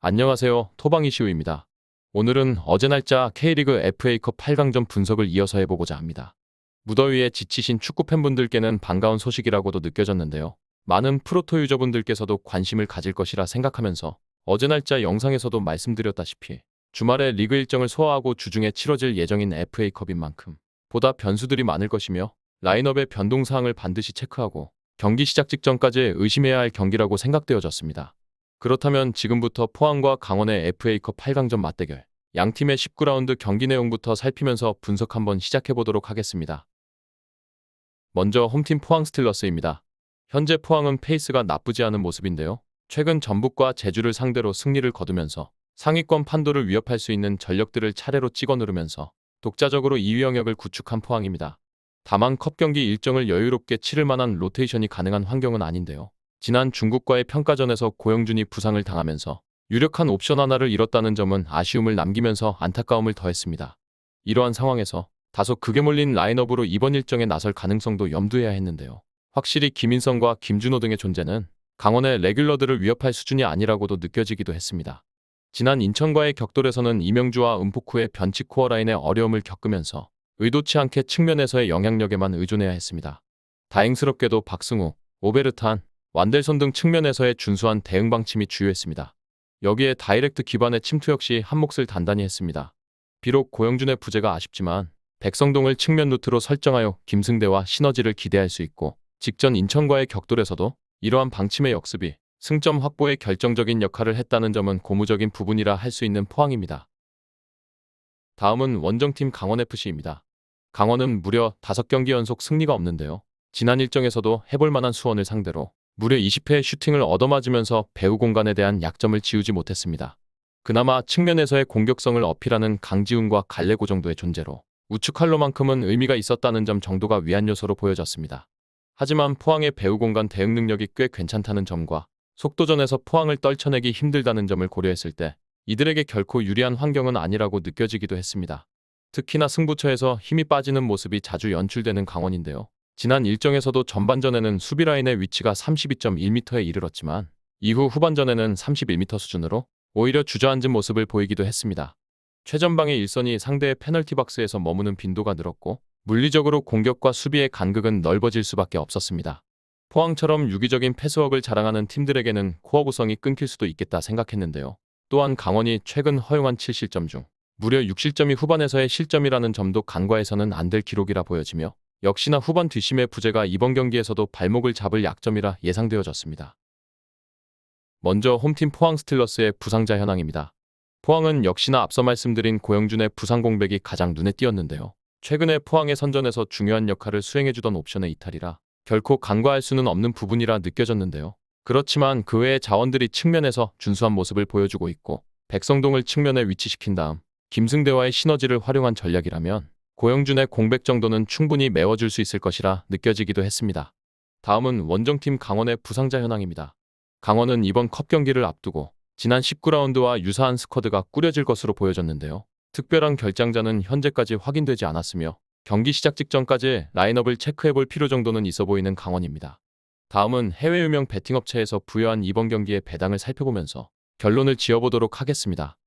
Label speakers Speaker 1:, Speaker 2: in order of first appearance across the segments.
Speaker 1: 안녕하세요. 토방이시우입니다. 오늘은 어제 날짜 K리그 FA컵 8강전 분석을 이어서 해보고자 합니다. 무더위에 지치신 축구 팬분들께는 반가운 소식이라고도 느껴졌는데요. 많은 프로토 유저분들께서도 관심을 가질 것이라 생각하면서 어제 날짜 영상에서도 말씀드렸다시피 주말에 리그 일정을 소화하고 주중에 치러질 예정인 FA컵인 만큼 보다 변수들이 많을 것이며 라인업의 변동사항을 반드시 체크하고 경기 시작 직전까지 의심해야 할 경기라고 생각되어졌습니다. 그렇다면 지금부터 포항과 강원의 FA컵 8강전 맞대결, 양팀의 19라운드 경기 내용부터 살피면서 분석 한번 시작해보도록 하겠습니다. 먼저 홈팀 포항 스틸러스입니다. 현재 포항은 페이스가 나쁘지 않은 모습인데요. 최근 전북과 제주를 상대로 승리를 거두면서 상위권 판도를 위협할 수 있는 전력들을 차례로 찍어 누르면서 독자적으로 2위 영역을 구축한 포항입니다. 다만 컵 경기 일정을 여유롭게 치를 만한 로테이션이 가능한 환경은 아닌데요. 지난 중국과의 평가전에서 고영준이 부상을 당하면서 유력한 옵션 하나를 잃었다는 점은 아쉬움을 남기면서 안타까움을 더했습니다. 이러한 상황에서 다소 극에 몰린 라인업으로 이번 일정에 나설 가능성도 염두해야 했는데요. 확실히 김인성과 김준호 등의 존재는 강원의 레귤러들을 위협할 수준이 아니라고도 느껴지기도 했습니다. 지난 인천과의 격돌에서는 이명주와 은포쿠의 변칙 코어 라인의 어려움을 겪으면서 의도치 않게 측면에서의 영향력에만 의존해야 했습니다. 다행스럽게도 박승우, 오베르탄, 완델손 등 측면에서의 준수한 대응 방침이 주요했습니다. 여기에 다이렉트 기반의 침투 역시 한 몫을 단단히 했습니다. 비록 고영준의 부재가 아쉽지만 백성동을 측면 루트로 설정하여 김승대와 시너지를 기대할 수 있고 직전 인천과의 격돌에서도 이러한 방침의 역습이 승점 확보에 결정적인 역할을 했다는 점은 고무적인 부분이라 할 수 있는 포항입니다. 다음은 원정팀 강원FC입니다. 강원은 무려 5경기 연속 승리가 없는데요. 지난 일정에서도 해볼 만한 수원을 상대로 무려 20회의 슈팅을 얻어맞으면서 배후 공간에 대한 약점을 지우지 못했습니다. 그나마 측면에서의 공격성을 어필하는 강지훈과 갈레고 정도의 존재로 우측 할로만큼은 의미가 있었다는 점 정도가 위안 요소로 보여졌습니다. 하지만 포항의 배후 공간 대응 능력이 꽤 괜찮다는 점과 속도전에서 포항을 떨쳐내기 힘들다는 점을 고려했을 때 이들에게 결코 유리한 환경은 아니라고 느껴지기도 했습니다. 특히나 승부처에서 힘이 빠지는 모습이 자주 연출되는 강원인데요. 지난 일정에서도 전반전에는 수비 라인의 위치가 32.1m에 이르렀지만 이후 후반전에는 31m 수준으로 오히려 주저앉은 모습을 보이기도 했습니다. 최전방의 일선이 상대의 페널티 박스에서 머무는 빈도가 늘었고 물리적으로 공격과 수비의 간극은 넓어질 수밖에 없었습니다. 포항처럼 유기적인 패스웍을 자랑하는 팀들에게는 코어 구성이 끊길 수도 있겠다 생각했는데요. 또한 강원이 최근 허용한 7실점 중 무려 6실점이 후반에서의 실점이라는 점도 간과해서는 안 될 기록이라 보여지며 역시나 후반 뒷심의 부재가 이번 경기에서도 발목을 잡을 약점이라 예상되어졌습니다. 먼저 홈팀 포항 스틸러스의 부상자 현황입니다. 포항은 역시나 앞서 말씀드린 고영준의 부상 공백이 가장 눈에 띄었는데요. 최근에 포항의 선전에서 중요한 역할을 수행해주던 옵션의 이탈이라 결코 간과할 수는 없는 부분이라 느껴졌는데요. 그렇지만 그 외의 자원들이 측면에서 준수한 모습을 보여주고 있고 백성동을 측면에 위치시킨 다음 김승대와의 시너지를 활용한 전략이라면 고영준의 공백 정도는 충분히 메워줄 수 있을 것이라 느껴지기도 했습니다. 다음은 원정팀 강원의 부상자 현황입니다. 강원은 이번 컵 경기를 앞두고 지난 19라운드와 유사한 스쿼드가 꾸려질 것으로 보여졌는데요. 특별한 결장자는 현재까지 확인되지 않았으며 경기 시작 직전까지 라인업을 체크해볼 필요 정도는 있어 보이는 강원입니다. 다음은 해외 유명 베팅업체에서 부여한 이번 경기의 배당을 살펴보면서 결론을 지어보도록 하겠습니다.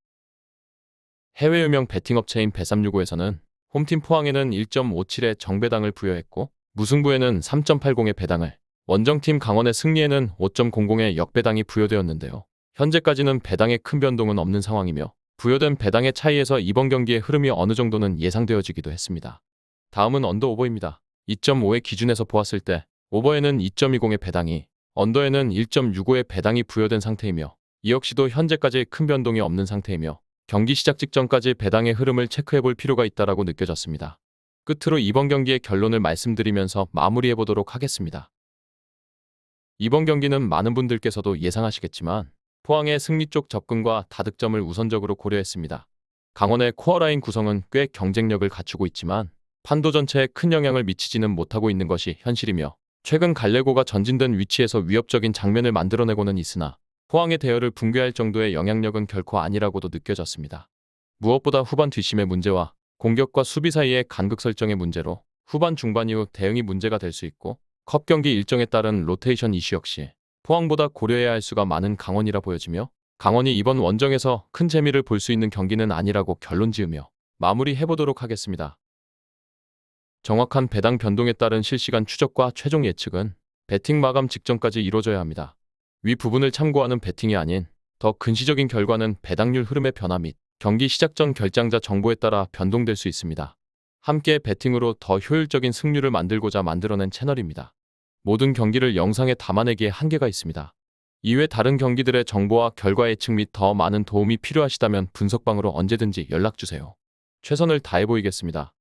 Speaker 1: 해외 유명 베팅업체인 bet365에서는 홈팀 포항에는 1.57의 정배당을 부여했고 무승부에는 3.80의 배당을, 원정팀 강원의 승리에는 5.00의 역배당이 부여되었는데요. 현재까지는 배당에 큰 변동은 없는 상황이며 부여된 배당의 차이에서 이번 경기의 흐름이 어느 정도는 예상되어지기도 했습니다. 다음은 언더 오버입니다. 2.5의 기준에서 보았을 때 오버에는 2.20의 배당이, 언더에는 1.65의 배당이 부여된 상태이며 이 역시도 현재까지 큰 변동이 없는 상태이며 경기 시작 직전까지 배당의 흐름을 체크해볼 필요가 있다고 느껴졌습니다. 끝으로 이번 경기의 결론을 말씀드리면서 마무리해보도록 하겠습니다. 이번 경기는 많은 분들께서도 예상하시겠지만 포항의 승리 쪽 접근과 다득점을 우선적으로 고려했습니다. 강원의 코어라인 구성은 꽤 경쟁력을 갖추고 있지만 판도 전체에 큰 영향을 미치지는 못하고 있는 것이 현실이며 최근 갈레고가 전진된 위치에서 위협적인 장면을 만들어내고는 있으나 포항의 대열을 붕괴할 정도의 영향력은 결코 아니라고도 느껴졌습니다. 무엇보다 후반 뒷심의 문제와 공격과 수비 사이의 간극 설정의 문제로 후반 중반 이후 대응이 문제가 될 수 있고 컵 경기 일정에 따른 로테이션 이슈 역시 포항보다 고려해야 할 수가 많은 강원이라 보여지며 강원이 이번 원정에서 큰 재미를 볼 수 있는 경기는 아니라고 결론 지으며 마무리해보도록 하겠습니다. 정확한 배당 변동에 따른 실시간 추적과 최종 예측은 배팅 마감 직전까지 이루어져야 합니다. 위 부분을 참고하는 배팅이 아닌 더 근시적인 결과는 배당률 흐름의 변화 및 경기 시작 전 결장자 정보에 따라 변동될 수 있습니다. 함께 배팅으로 더 효율적인 승률을 만들고자 만들어낸 채널입니다. 모든 경기를 영상에 담아내기에 한계가 있습니다. 이외 다른 경기들의 정보와 결과 예측 및 더 많은 도움이 필요하시다면 분석방으로 언제든지 연락주세요. 최선을 다해 보이겠습니다.